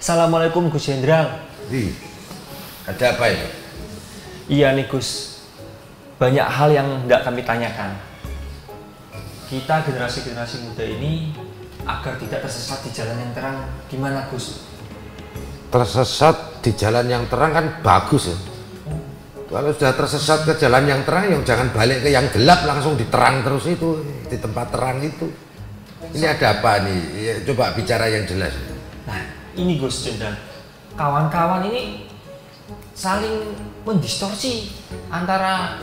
Assalamualaikum Gus Jenderal. Ada apa ini? Iya nih Gus, banyak hal yang nggak kami tanyakan. Kita generasi-generasi muda ini agar tidak tersesat di jalan yang terang, gimana Gus? Tersesat di jalan yang terang kan bagus ya. Kalau sudah tersesat ke jalan yang terang, yang jangan balik ke yang gelap, langsung diterang terus itu, di tempat terang itu. Ini ada apa nih? Ya, coba bicara yang jelas. Nah, ini Gus Jenderal, kawan-kawan ini saling mendistorsi antara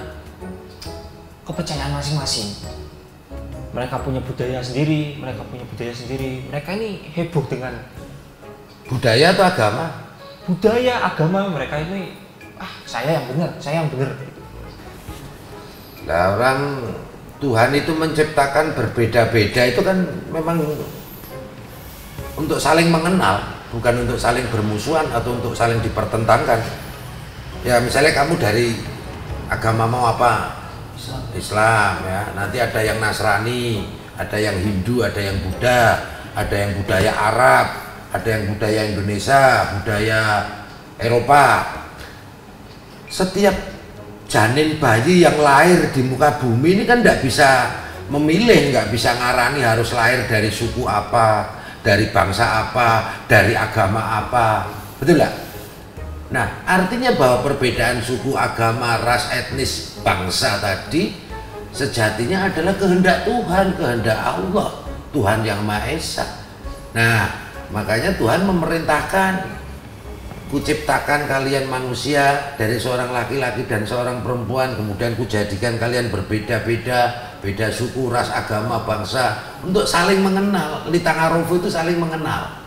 kepercayaan masing-masing. Mereka punya budaya sendiri, mereka ini heboh dengan budaya atau agama? Budaya, agama, mereka ini saya yang benar. Nah, orang Tuhan itu menciptakan berbeda-beda itu kan memang untuk saling mengenal, bukan untuk saling bermusuhan atau untuk saling dipertentangkan. Ya misalnya kamu dari agama mau apa? Islam ya, nanti ada yang Nasrani, ada yang Hindu, ada yang Buddha, ada yang budaya Arab, ada yang budaya Indonesia, budaya Eropa. Setiap janin bayi yang lahir di muka bumi ini kan tidak bisa memilih, nggak bisa ngarani harus lahir dari suku apa, dari bangsa apa, dari agama apa, betul nggak? Nah, artinya bahwa perbedaan suku, agama, ras, etnis, bangsa tadi sejatinya adalah kehendak Tuhan, kehendak Allah, Tuhan yang Maha Esa. Nah, makanya Tuhan memerintahkan, kuciptakan kalian manusia dari seorang laki-laki dan seorang perempuan, kemudian kujadikan kalian berbeda-beda, beda suku, ras, agama, bangsa, untuk saling mengenal. Lita'arufu itu saling mengenal.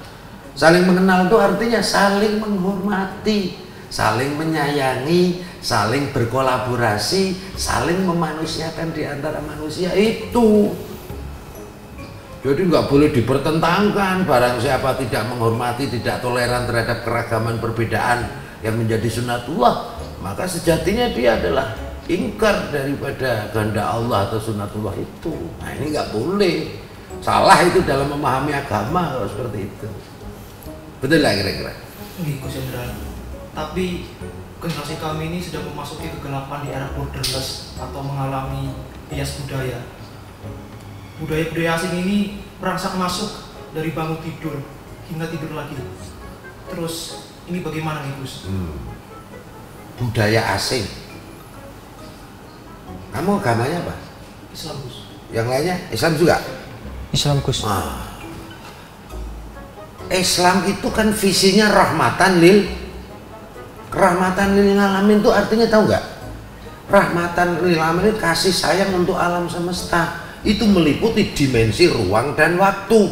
Saling mengenal itu artinya saling menghormati, saling menyayangi, saling berkolaborasi, saling memanusiakan di antara manusia itu. Jadi nggak boleh dipertentangkan. Barang siapa tidak menghormati, tidak toleran terhadap keragaman perbedaan yang menjadi sunnatullah, maka sejatinya dia adalah ingkar daripada kehendak Allah atau sunnatullah itu. Nah ini nggak boleh. Salah itu dalam memahami agama kalau seperti itu. Betul lah kira-kira. Gus Jenderal, tapi generasi kami ini sudah memasuki kegelapan di era borderless atau mengalami bias budaya. Budaya-budaya asing ini merangsek masuk dari bangun tidur hingga tidur lagi. Terus ini bagaimana nih Gus? Budaya asing. Kamu agamanya apa? Islam Gus. Yang lainnya Islam juga? Islam Gus. Islam itu kan visinya rahmatan lil alamin itu artinya tahu nggak? Rahmatan lil alamin itu kasih sayang untuk alam semesta. Itu meliputi dimensi ruang dan waktu.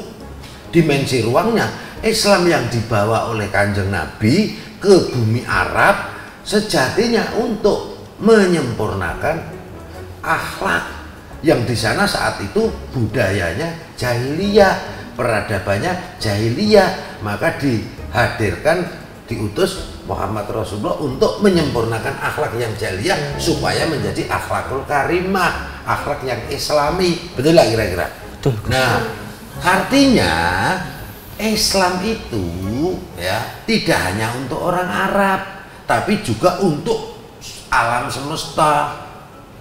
Dimensi ruangnya Islam yang dibawa oleh Kanjeng Nabi ke bumi Arab sejatinya untuk menyempurnakan akhlak yang di sana saat itu budayanya jahiliyah, peradabannya jahiliyah, maka dihadirkan, diutus Muhammad Rasulullah untuk menyempurnakan akhlak yang jahiliyah supaya menjadi akhlakul karimah, akhlak yang islami. Betul lah kira-kira? Betul. Nah, artinya Islam itu ya tidak hanya untuk orang Arab, tapi juga untuk alam semesta,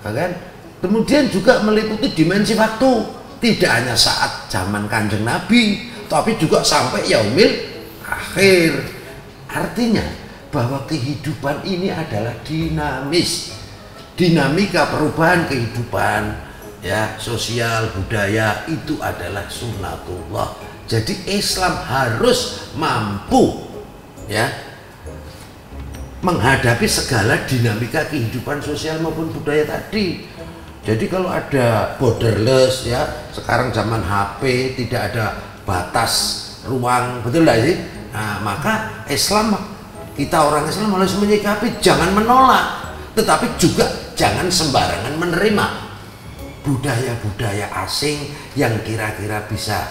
kan? Kemudian juga meliputi dimensi waktu. Tidak hanya saat zaman Kanjeng Nabi, tapi juga sampai yaumil akhir. Artinya bahwa kehidupan ini adalah dinamis. Dinamika perubahan kehidupan ya, sosial, budaya itu adalah sunnatullah. Jadi Islam harus mampu ya menghadapi segala dinamika kehidupan sosial maupun budaya tadi. Jadi kalau ada borderless ya, sekarang zaman HP tidak ada batas ruang, betul nggak sih? Nah, maka Islam, kita orang Islam harus menyikapi, jangan menolak, tetapi juga jangan sembarangan menerima budaya-budaya asing yang kira-kira bisa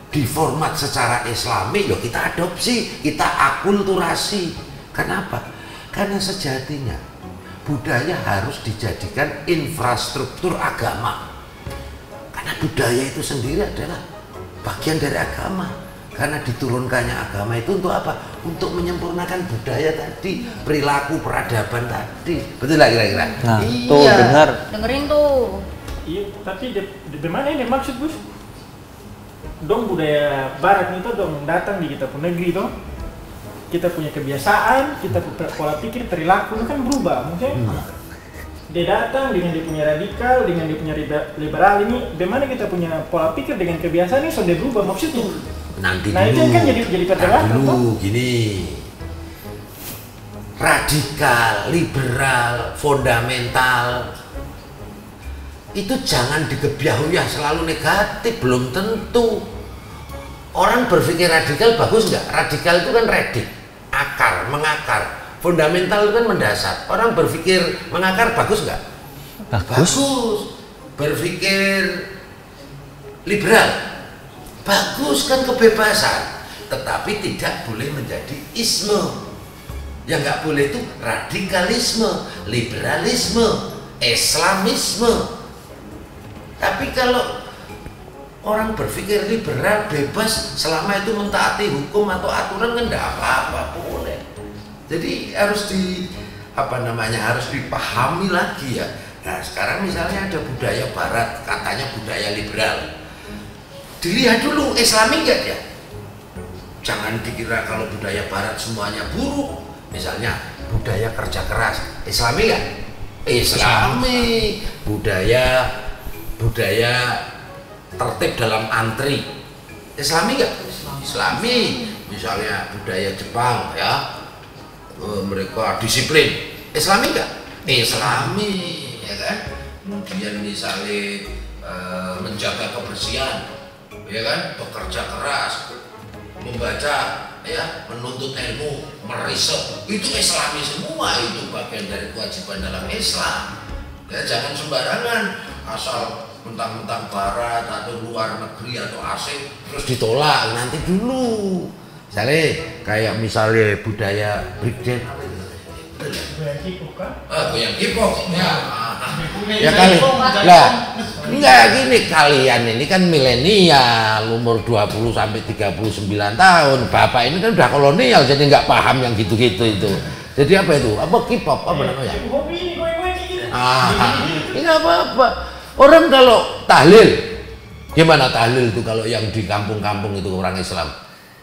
diformat secara Islami. Loh, kita adopsi, kita akulturasi. Kenapa? Karena sejatinya budaya harus dijadikan infrastruktur agama, karena budaya itu sendiri adalah bagian dari agama. Karena diturunkannya agama itu untuk apa? Untuk menyempurnakan budaya tadi, perilaku, peradaban tadi. Betul lah kira-kira? Nah, iya. tuh benar. Dengerin tuh. Iya, tapi bagaimana ini maksud Gus? Dong budaya barat itu dong datang di kita pun negeri toh. Kita punya kebiasaan, kita punya pola pikir, perilaku itu kan berubah. Mungkin dia datang dengan dia punya radikal, dengan dia punya liberal ini, bagaimana kita punya pola pikir dengan kebiasaan ini sudah berubah maksudnya. Nanti Nah, dulu. itu kan jadi perdebatan dulu gini. Radikal, liberal, fundamental itu jangan digebyah-uyah selalu negatif, belum tentu. Orang berpikir radikal bagus nggak? Radikal itu kan redik, akar, mengakar. Fundamental itu kan mendasar. Orang berpikir mengakar bagus nggak? Bagus. Berpikir liberal bagus, kan kebebasan, tetapi tidak boleh menjadi isme. Yang nggak boleh itu radikalisme, liberalisme, islamisme. Tapi kalau orang berpikir liberal bebas selama itu mentaati hukum atau aturan kan nggak apa-apa, boleh. Jadi harus harus dipahami lagi ya. Nah sekarang misalnya ada budaya barat, katanya budaya liberal. Dilihat dulu Islami enggak ya? Jangan dikira kalau budaya barat semuanya buruk. Misalnya budaya kerja keras, Islami enggak? Islami. Budaya tertib dalam antri, Islami enggak? Islami. Misalnya budaya Jepang ya, mereka disiplin, Islami enggak? Islami, ya kan? Kemudian misalnya menjaga kebersihan, ya kan, bekerja keras, membaca, ya, menuntut ilmu, meriset, itu Islami semua, itu bagian dari kewajiban dalam Islam. Ya jangan sembarangan asal mentang-mentang barat atau luar negeri atau asing terus ditolak. Nanti dulu, misalnya budaya breakdance, goyang K-pop kan? Ya kali lah, enggak gini, kalian ini kan milenial, umur 20 sampai 39 tahun. Bapak ini kan udah kolonial, jadi nggak paham yang gitu-gitu itu. Jadi apa itu? Apa K-pop? Apa namanya? Ini apa-apa. Orang kalau tahlil, gimana tahlil itu kalau yang di kampung-kampung itu orang Islam?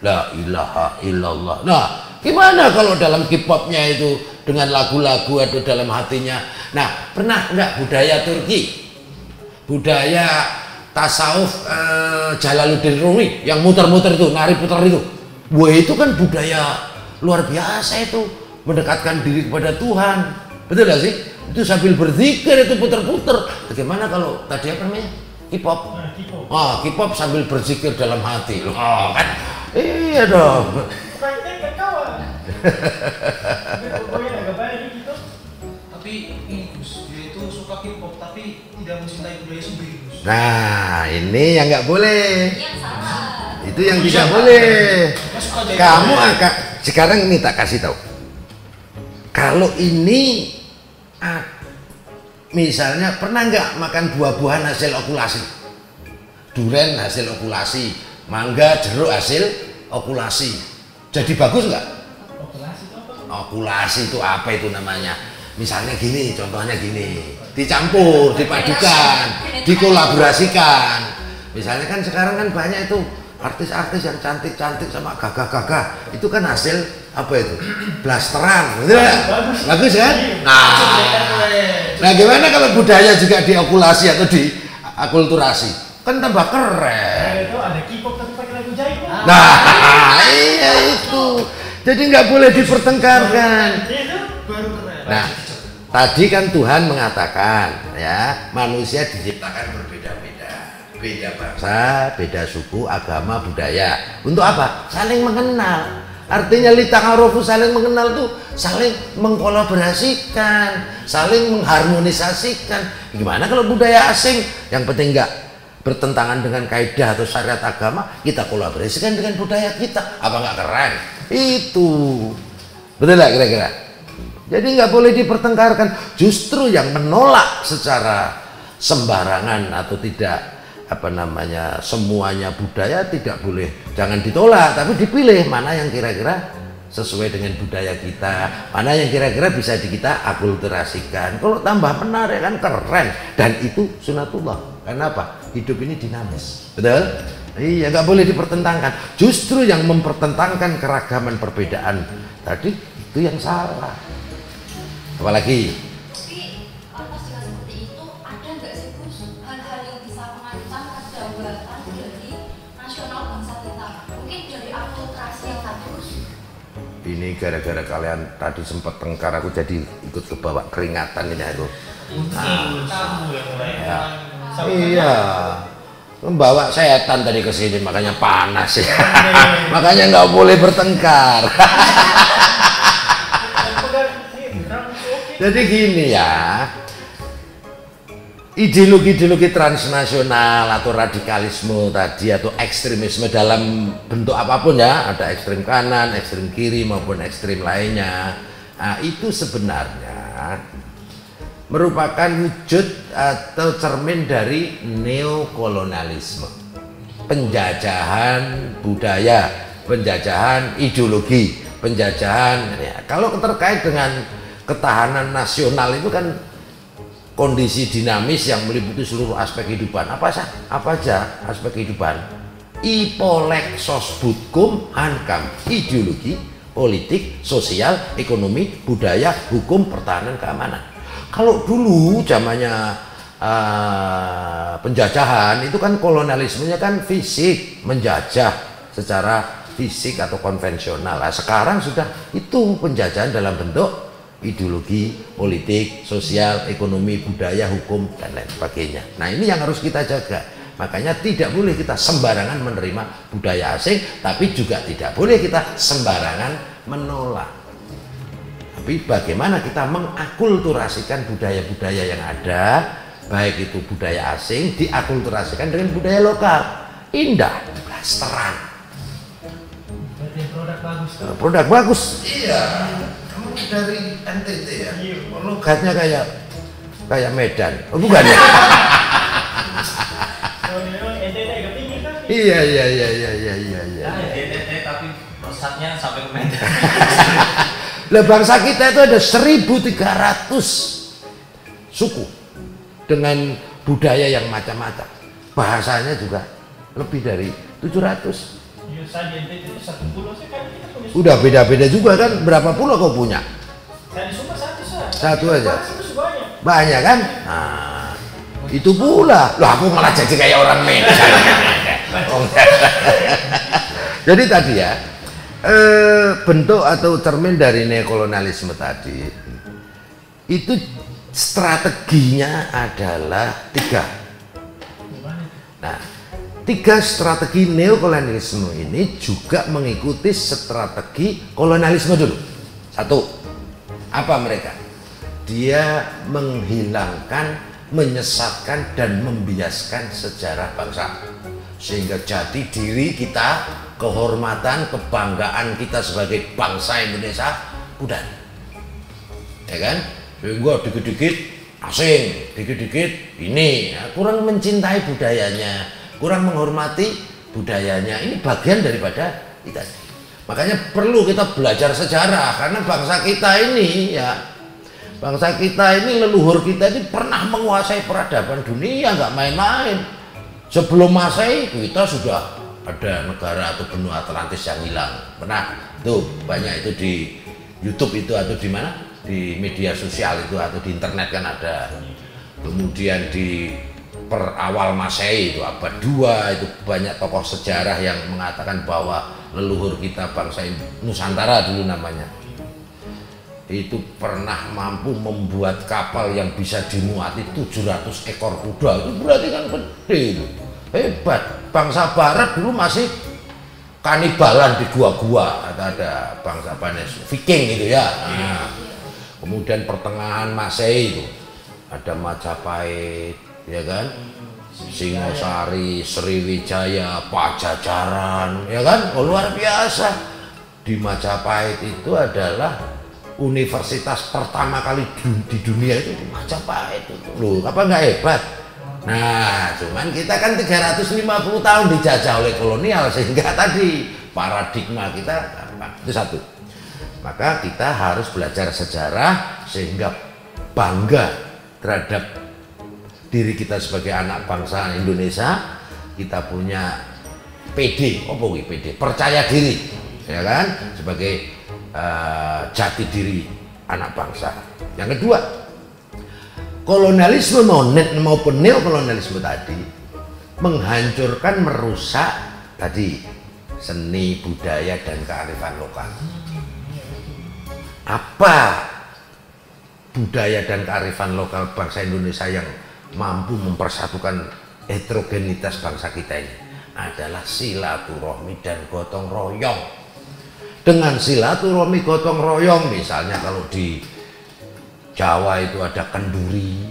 La ilaha illallah. Nah, gimana kalau dalam K-popnya itu dengan lagu-lagu atau dalam hatinya? Nah, pernah enggak budaya Turki, budaya tasawuf Jalaluddin Rumi yang muter-muter itu, nari putar itu? Wah, itu kan budaya luar biasa itu, mendekatkan diri kepada Tuhan. Betul gak sih? Itu sambil berzikir itu puter-puter. Bagaimana kalau tadi apa namanya? K-pop. K-pop sambil berzikir dalam hati. Oh, kan? Iya dong. Tapi ini Gus, dia itu suka K-pop tapi tidak mencintai budaya sendiri Gus. Nah, ini yang nggak boleh. Yang salah. Itu yang tidak boleh. Kamu akan sekarang ini tak kasih tahu. Kalau ini misalnya pernah nggak makan buah-buahan hasil okulasi? Durian hasil okulasi, mangga, jeruk hasil okulasi. Jadi bagus nggak? Okulasi itu apa itu namanya? Misalnya gini, contohnya gini, dicampur, dipadukan, dikolaborasikan. Misalnya kan sekarang kan banyak itu artis-artis yang cantik-cantik sama gagah-gagah, itu kan hasil apa itu? Blasteran, betul nggak? Bagus kan? Nah gimana kalau budaya juga diokulasi atau diakulturasi? Kan tambah keren. Itu ada K-pop tapi pakai lagu J-pop. Nah iya itu, jadi nggak boleh dipertengkarkan. Baru keren. Nah tadi kan Tuhan mengatakan ya, manusia diciptakan berbeda-beda, beda bangsa, beda suku, agama, budaya. Untuk apa? Saling mengenal. Artinya lita'arufu, saling mengenal tuh saling mengkolaborasikan, saling mengharmonisasikan. Gimana kalau budaya asing yang penting nggak bertentangan dengan kaidah atau syariat agama, kita kolaborasikan dengan budaya kita, apa nggak keren? Itu betul nggak kira-kira? Jadi nggak boleh dipertengkarkan. Justru yang menolak secara sembarangan atau tidak apa namanya, semuanya budaya tidak boleh, jangan ditolak, tapi dipilih mana yang kira-kira sesuai dengan budaya kita, mana yang kira-kira bisa kita akulturasikan. Kalau tambah menarik kan keren, dan itu sunatullah. Karena apa? Hidup ini dinamis, betul? Iya, nggak boleh dipertentangkan. Justru yang mempertentangkan keragaman perbedaan tadi itu yang salah. Apalagi Tapi atas dengan seperti itu ada nggak sih Gus hal-hal yang bisa mengancam kedaulatan dari nasional bangsa kita? Mungkin dari akulturasi yang tadi Gus. ini gara-gara kalian tadi sempat tengkar, aku jadi ikut kebawa keringatan ini aku. Kamu yang mulai. Ya. Iya, membawa setan tadi ke sini, makanya panas ya. Makanya nggak boleh bertengkar. Jadi gini ya, ideologi-ideologi transnasional atau radikalisme tadi atau ekstremisme dalam bentuk apapun ya, ada ekstrem kanan, ekstrem kiri maupun ekstrem lainnya. Nah, itu sebenarnya merupakan wujud atau cermin dari neokolonialisme, penjajahan budaya, penjajahan ideologi, penjajahan ya. Kalau terkait dengan ketahanan nasional itu kan kondisi dinamis yang meliputi seluruh aspek kehidupan. Apa aja aspek kehidupan? Ipolek sosbudkum hankam, ideologi, politik, sosial, ekonomi, budaya, hukum, pertahanan, keamanan. Kalau dulu zamannya penjajahan itu kan kolonialismenya kan fisik, menjajah secara fisik atau konvensional. Nah, sekarang sudah itu penjajahan dalam bentuk ideologi, politik, sosial, ekonomi, budaya, hukum, dan lain sebagainya. Nah, ini yang harus kita jaga. Makanya tidak boleh kita sembarangan menerima budaya asing, tapi juga tidak boleh kita sembarangan menolak. Tapi bagaimana kita mengakulturasikan budaya-budaya yang ada, baik itu budaya asing, diakulturasikan dengan budaya lokal. Indah, blasteran. Produk bagus tuh. Produk bagus. Iya. Kamu dari NTT ya? Logatnya kayak Medan. Oh, bukan ya? Iya. Tapi pusatnya sampai ke Medan. Lah, bangsa kita itu ada 1.300 suku dengan budaya yang macam-macam. Bahasanya juga lebih dari 700. Udah beda-beda juga kan? Berapa pulau kau punya? Saya di Sumber Satu aja. banyak. Banyak kan? Nah, itu pula. Loh, aku malah jadi kayak orang Medan. Jadi tadi ya, bentuk atau cermin dari neokolonialisme tadi itu strateginya adalah 3. Nah, 3 strategi neokolonialisme ini juga mengikuti strategi kolonialisme dulu. 1, apa mereka? Dia menghilangkan, menyesatkan dan membiaskan sejarah bangsa, sehingga jati diri kita, kehormatan, kebanggaan kita sebagai bangsa Indonesia pudar, ya kan? Sehingga dikit-dikit asing, dikit-dikit ini ya, kurang mencintai budayanya, kurang menghormati budayanya. Ini bagian daripada kita. Makanya perlu kita belajar sejarah, karena bangsa kita ini ya, bangsa kita ini, leluhur kita ini pernah menguasai peradaban dunia, nggak main-main. Sebelum Masehi kita sudah ada negara atau benua Atlantis yang hilang. Pernah tuh, banyak itu di YouTube itu atau di mana, di media sosial itu atau di internet kan ada. Kemudian di awal Masehi itu abad 2 itu banyak tokoh sejarah yang mengatakan bahwa leluhur kita bangsa Nusantara dulu namanya itu pernah mampu membuat kapal yang bisa dimuati 700 ekor kuda. Itu berarti kan gede itu, hebat. Bangsa Barat dulu masih kanibalan di gua-gua, ada bangsa Viking gitu ya. Nah, kemudian pertengahan Masehi itu ada Majapahit, ya kan, Singosari, Sriwijaya, Pajajaran, ya kan. Oh, luar biasa. Di Majapahit itu adalah universitas pertama kali di dunia itu di Majapahit itu. Loh, apa nggak hebat? Nah, cuman kita kan 350 tahun dijajah oleh kolonial sehingga tadi paradigma kita gampang. Itu satu. Maka kita harus belajar sejarah sehingga bangga terhadap diri kita sebagai anak bangsa Indonesia. Kita punya PD, apa kuwi PD? Percaya diri, ya kan? Sebagai jati diri anak bangsa. Yang kedua, kolonialisme maupun neokolonialisme tadi menghancurkan, merusak tadi seni, budaya, dan kearifan lokal. Apa budaya dan kearifan lokal bangsa Indonesia yang mampu mempersatukan heterogenitas bangsa kita ini? Adalah silaturahmi dan gotong royong. Dengan silaturahmi gotong royong, misalnya kalau di Jawa itu ada kenduri,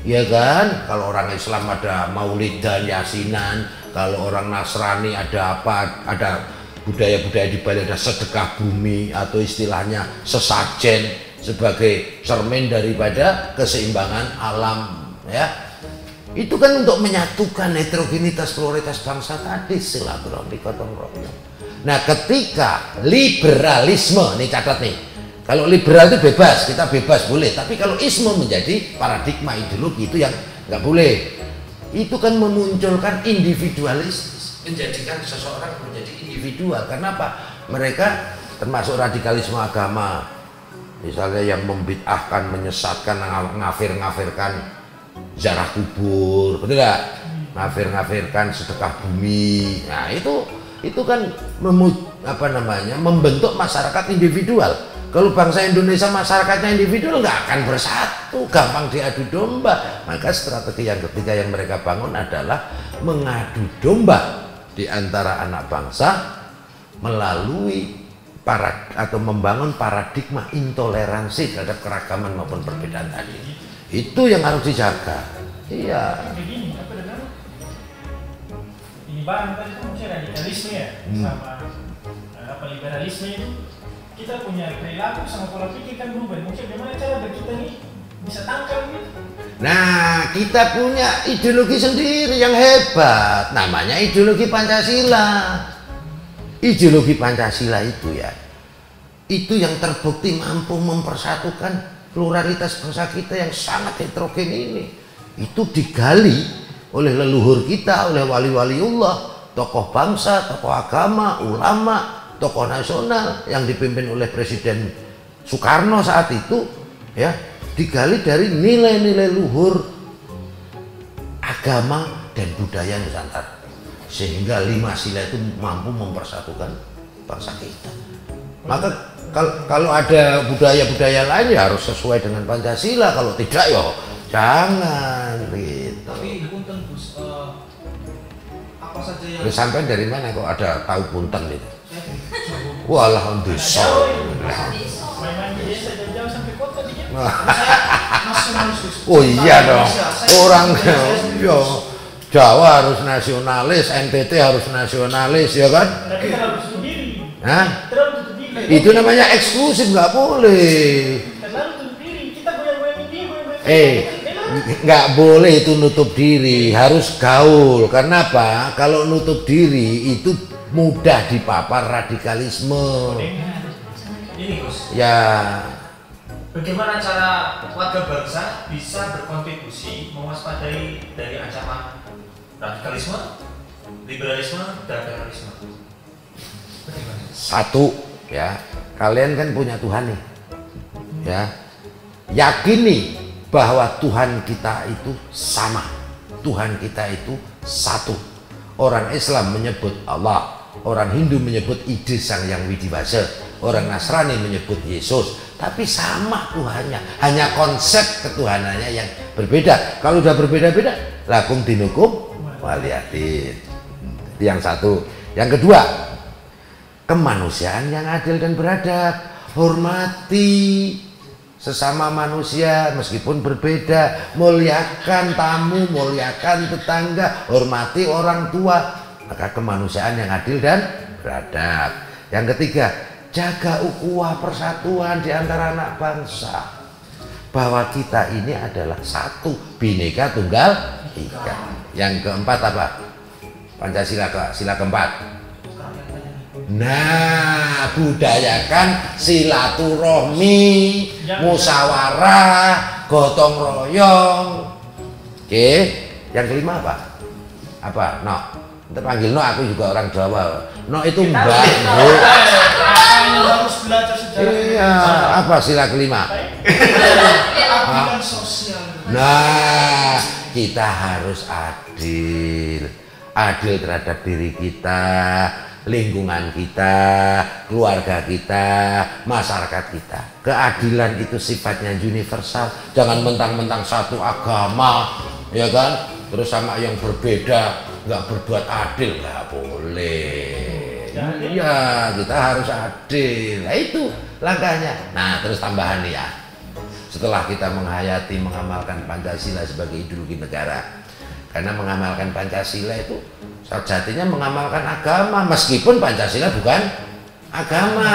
ya kan? Kalau orang Islam ada maulidan, yasinan. Kalau orang Nasrani ada apa? Ada budaya-budaya di Bali, ada sedekah bumi atau istilahnya sesajen sebagai cermin daripada keseimbangan alam, ya. Itu kan untuk menyatukan heterogenitas pluralitas bangsa tadi, silaturahmi gotong royong. Nah, ketika liberalisme, nih catat nih, kalau liberal itu bebas, kita bebas boleh. Tapi kalau isme menjadi paradigma ideologi itu yang nggak boleh. Itu kan memunculkan individualis, menjadikan seseorang menjadi individual. Karena apa? Mereka termasuk radikalisme agama, misalnya yang membid'ahkan, menyesatkan, ngafir-ngafirkan ziarah kubur, betul nggak? Ngafir-ngafirkan sedekah bumi. Nah itu kan membentuk masyarakat individual. Kalau bangsa Indonesia masyarakatnya individual nggak akan bersatu, gampang diadu domba. Maka strategi yang ketiga yang mereka bangun adalah mengadu domba di antara anak bangsa melalui membangun paradigma intoleransi terhadap keragaman maupun perbedaan tadi. Itu yang harus dijaga. Iya. Begini, apa dengar? Ini barang tadi itu mungkin radikalisme ya, sama liberalisme itu. Kita punya perilaku sama pola pikir kan berubah. Mungkin bagaimana cara kita nih bisa tangkap gitu? Nah, kita punya ideologi sendiri yang hebat. Namanya ideologi Pancasila. Ideologi Pancasila itu ya, itu yang terbukti mampu mempersatukan pluralitas bangsa kita yang sangat heterogen ini. Itu digali oleh leluhur kita, oleh wali-waliullah, tokoh bangsa, tokoh agama, ulama, tokoh nasional yang dipimpin oleh Presiden Soekarno saat itu, ya, digali dari nilai-nilai luhur agama dan budaya Nusantara, sehingga 5 sila itu mampu mempersatukan bangsa kita. Maka kalau ada budaya-budaya lain ya harus sesuai dengan Pancasila, kalau tidak ya jangan gitu. Tapi punten Gus, apa saja yang Sampai dari mana kok ada tahu punten itu? Walah desa. Main-main di desa jauh-jauh sampai kota dikit. nasionalis Gus. Oh iya dong. Orang yo Jawa harus nasionalis, NTT harus nasionalis, ya kan? Tapi terlalu tutup diri. Hah? Terlalu tutup diri. Itu namanya eksklusif, nggak boleh. Terlalu tutup diri. Kita goyang-goyangin dia, goyang-goyangin. Nggak boleh itu nutup diri, harus gaul. Karena apa? Kalau nutup diri itu mudah dipapar radikalisme. Ini Gus, Ya, bagaimana cara warga bangsa bisa berkontribusi mewaspadai dari ancaman radikalisme, liberalisme, dan terorisme? Bagaimana? satu, ya, kalian kan punya Tuhan nih, ya, yakini bahwa Tuhan kita itu sama, Tuhan kita itu satu. Orang Islam menyebut Allah, orang Hindu menyebut Ide Sang Yang Widiwasa, orang Nasrani menyebut Yesus, tapi sama Tuhannya, hanya konsep ketuhanannya yang berbeda. Kalau sudah berbeda-beda, lakum dinukum waliyadin. Yang satu. Yang kedua, kemanusiaan yang adil dan beradab. Hormati sesama manusia meskipun berbeda, muliakan tamu, muliakan tetangga, hormati orang tua. Maka kemanusiaan yang adil dan beradab. Yang ketiga, jaga ukhuwah persatuan di antara anak bangsa, bahwa kita ini adalah satu, Bhinneka Tunggal Tiga. Yang keempat apa? Pancasila sila keempat. Nah, budayakan silaturahmi, musyawarah, gotong royong. Oke, yang kelima apa? Apa? No. Kita panggil no, aku juga orang Jawa. No itu mbak. Harus belajar sejarah. Iya, apa sila kelima? Keadilan sosial. Nah, kita harus adil. Adil terhadap diri kita, lingkungan kita, keluarga kita, masyarakat kita. Keadilan itu sifatnya universal. Jangan mentang-mentang satu agama, ya kan? Terus sama yang berbeda nggak berbuat adil, nggak boleh. Iya, kita harus adil. Nah itu langkahnya. Nah terus tambahan nih ya. Setelah kita menghayati, mengamalkan Pancasila sebagai ideologi negara. Karena mengamalkan Pancasila itu sejatinya mengamalkan agama, meskipun Pancasila bukan agama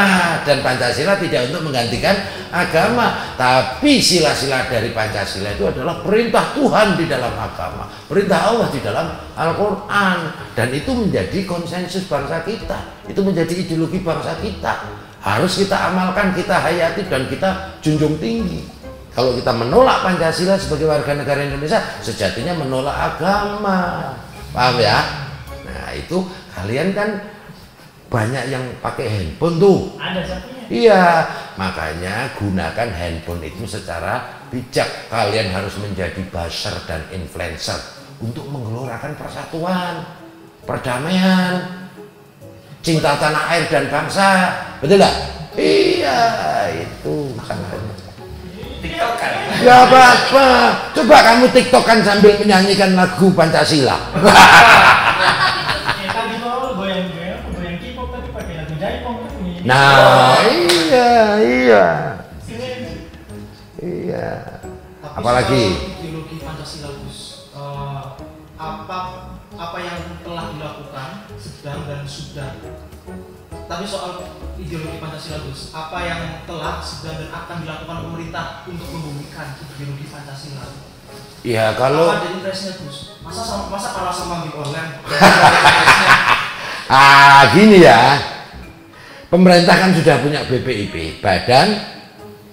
dan Pancasila tidak untuk menggantikan agama, tapi sila-sila dari Pancasila itu adalah perintah Tuhan di dalam agama, perintah Allah di dalam Al-Quran, dan itu menjadi konsensus bangsa kita, itu menjadi ideologi bangsa kita, harus kita amalkan, kita hayati dan kita junjung tinggi. Kalau kita menolak Pancasila sebagai warga negara Indonesia, sejatinya menolak agama. Paham ya? Nah itu kalian kan banyak yang pakai handphone tuh. Ada satunya. Iya, makanya gunakan handphone itu secara bijak. Kalian harus menjadi buzzer dan influencer untuk menggelorakan persatuan, perdamaian, cinta tanah air dan bangsa. Betul nggak? Iya, itu makanya. TikTokan. Gak apa-apa. Coba kamu tiktokan sambil menyanyikan lagu Pancasila. Tadi tuh goyang K-pop tadi pakai lagu Jaipong tuh. Nah, iya. Tapi Apalagi? soal ideologi Pancasila, Gus, apa yang telah dilakukan, sedang dan sudah. Tapi soal ideologi Pancasila, Gus, apa yang telah, sedang dan akan dilakukan pemerintah untuk membumikan ideologi Pancasila? Ya kalau Apa ada impresnya, Gus? Masa kalah sama game online? gini ya. Pemerintah kan sudah punya BPIP, Badan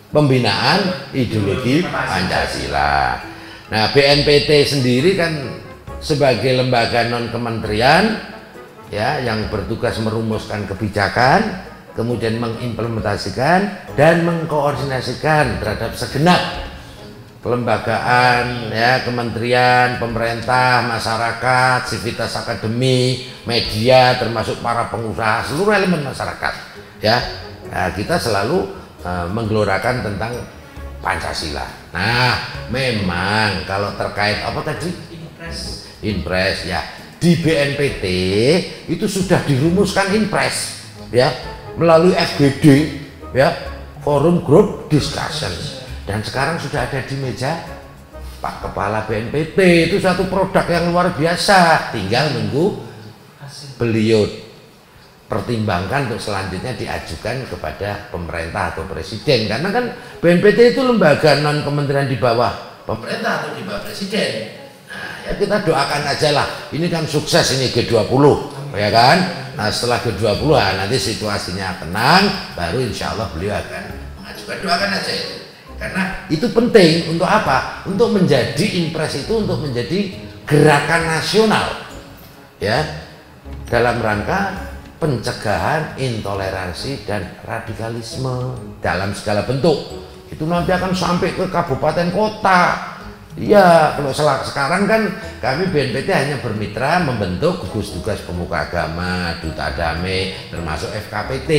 Pembinaan Ideologi Pancasila. Nah, BNPT sendiri kan sebagai lembaga non kementerian ya yang bertugas merumuskan kebijakan, kemudian mengimplementasikan dan mengkoordinasikan terhadap segenap kelembagaan ya, kementerian, pemerintah, masyarakat, sivitas akademi, media, termasuk para pengusaha, seluruh elemen masyarakat ya. Nah, kita selalu menggelorakan tentang Pancasila. Nah, memang kalau terkait apa tadi? Inpres ya. Di BNPT itu sudah dirumuskan Inpres ya melalui FGD ya, Forum Group Discussion, dan sekarang sudah ada di meja Pak Kepala BNPT. Itu satu produk yang luar biasa, tinggal nunggu beliau pertimbangkan untuk selanjutnya diajukan kepada pemerintah atau presiden, karena kan BNPT itu lembaga non kementerian di bawah pemerintah atau di bawah presiden. Nah, ya kita doakan aja lah, ini kan sukses ini G20 ya kan. Nah setelah G20 nanti situasinya tenang, baru insya Allah beliau akan mengajukan. Doakan aja itu, karena itu penting. Untuk apa? Untuk menjadi Inpres itu untuk menjadi gerakan nasional ya, dalam rangka pencegahan intoleransi dan radikalisme dalam segala bentuk. Itu nanti akan sampai ke kabupaten kota. Iya, kalau sekarang kan kami BNPT hanya bermitra membentuk gugus tugas pemuka agama, duta damai, termasuk FKPT,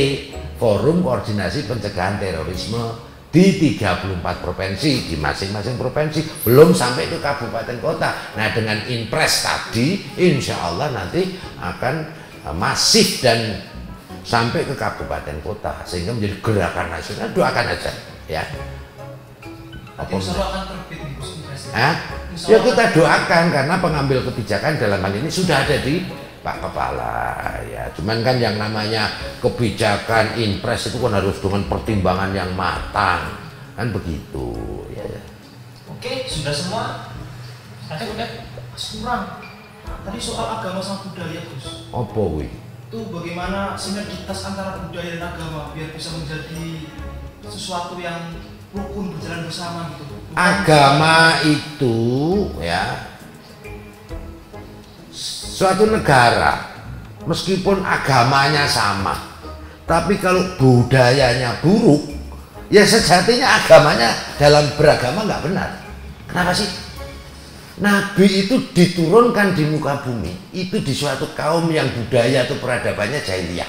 Forum Koordinasi Pencegahan Terorisme di 34 provinsi, di masing-masing provinsi, belum sampai ke kabupaten kota. Nah dengan Inpres tadi insya Allah nanti akan masif dan sampai ke kabupaten kota, sehingga menjadi gerakan nasional. Doakan aja ya. Insya Allah akan terbit nih, Gus, Inpres. Ya kita doakan, karena pengambil kebijakan dalam hal ini sudah ada di Pak Kepala ya. Cuman kan yang namanya kebijakan Inpres itu kan harus dengan pertimbangan yang matang, kan begitu ya. Oke, sudah semua. Sudah. masih kurang. Tadi soal agama sama budaya, Gus. Apa kuwi? Itu bagaimana sinergitas antara budaya dan agama biar bisa menjadi sesuatu yang rukun berjalan bersama gitu. Bukan Agama itu ya suatu negara meskipun agamanya sama, tapi kalau budayanya buruk, ya sejatinya agamanya dalam beragama nggak benar. Kenapa sih? Nabi itu diturunkan di muka bumi itu di suatu kaum yang budaya atau peradabannya jahiliyah.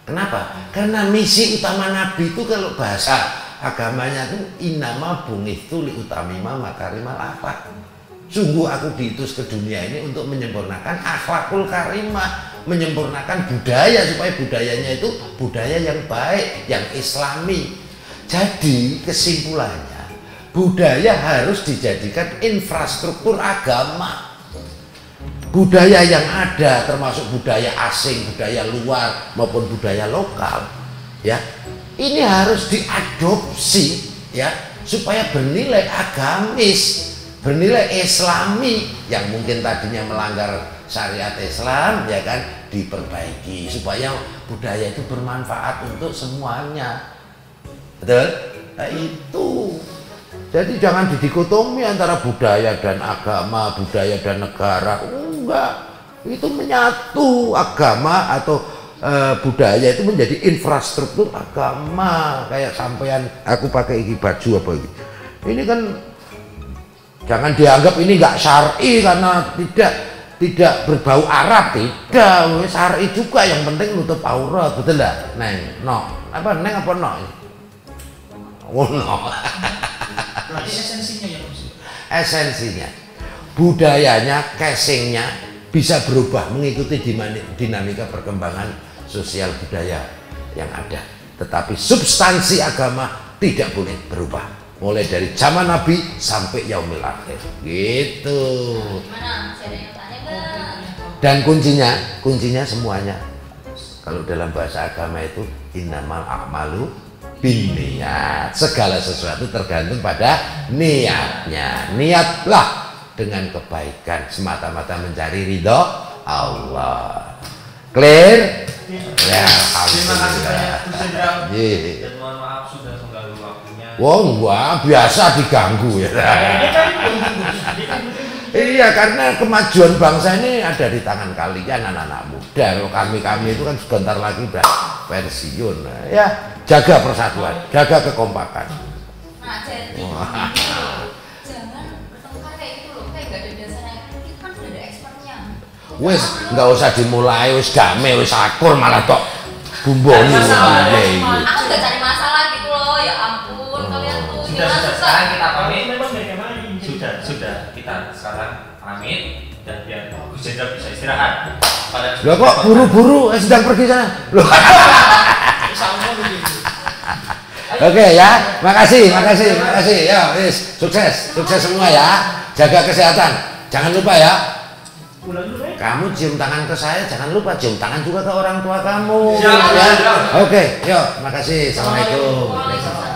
Kenapa? Karena misi utama Nabi itu kalau bahasa agamanya itu innama bungistu li utamima makarimal akhlak. Sungguh aku diutus ke dunia ini untuk menyempurnakan akhlakul karimah, menyempurnakan budaya supaya budayanya itu budaya yang baik, yang islami. Jadi kesimpulannya budaya harus dijadikan infrastruktur agama. Budaya yang ada termasuk budaya asing, budaya luar maupun budaya lokal ya, ini harus diadopsi ya supaya bernilai agamis, bernilai islami. Yang mungkin tadinya melanggar syariat Islam ya kan diperbaiki supaya budaya itu bermanfaat untuk semuanya. Betul? Nah itu. Jadi jangan didikotomi antara budaya dan agama, budaya dan negara. Enggak. Itu menyatu. Agama atau budaya itu menjadi infrastruktur agama. Kayak sampean aku pakai ini baju apa ini. Ini kan jangan dianggap ini enggak syar'i karena tidak berbau Arab, tidak. Syar'i juga, yang penting nutup aurat, betul enggak? Neng, no. Apa neng apa no? Oh no. berarti esensinya ya, Gus. Esensinya, budayanya, casingnya bisa berubah mengikuti dinamika perkembangan sosial budaya yang ada. Tetapi substansi agama tidak boleh berubah. Mulai dari zaman Nabi sampai yaumil akhir. Gitu. Gimana? Masih ada yang tanya nggak? Dan kuncinya semuanya. Kalau dalam bahasa agama itu innamal a'malu binniyat. Segala sesuatu tergantung pada niatnya. Niatlah dengan kebaikan semata-mata mencari ridho Allah. Clear? Ya, Terima kasih banyak, Gus Hendra. Dan mohon maaf sudah mengganggu waktunya. Wong gua biasa diganggu ya. Iya, karena kemajuan bangsa ini ada di tangan kalian anak-anak muda. Kalau kami itu kan sebentar lagi udah pensiun. Ya, jaga persatuan, jaga kekompakan. Nah, jadi jangan bertengkar kayak gitu loh, kayak gak ada dasarnya. Kita kan sudah ada expertnya. Wes nggak usah dimulai, wes damai, wes akur malah tok bumboni. Aku nggak cari masalah gitu loh, ya ampun kalian tuh. Sudah, sekarang kita pamit. Memang dari kemarin. Sudah kita sekarang pamit dan biar Gus Hendra bisa istirahat. Loh kok buru-buru sedang pergi sana? Loh. Oke ya, makasih. Ya, wis, sukses semua ya. Jaga kesehatan. Jangan lupa ya. Kamu cium tangan ke saya, jangan lupa cium tangan juga ke orang tua kamu. Siap, Ya. siap. Oke, yuk, makasih. Assalamualaikum. Waalaikumsalam.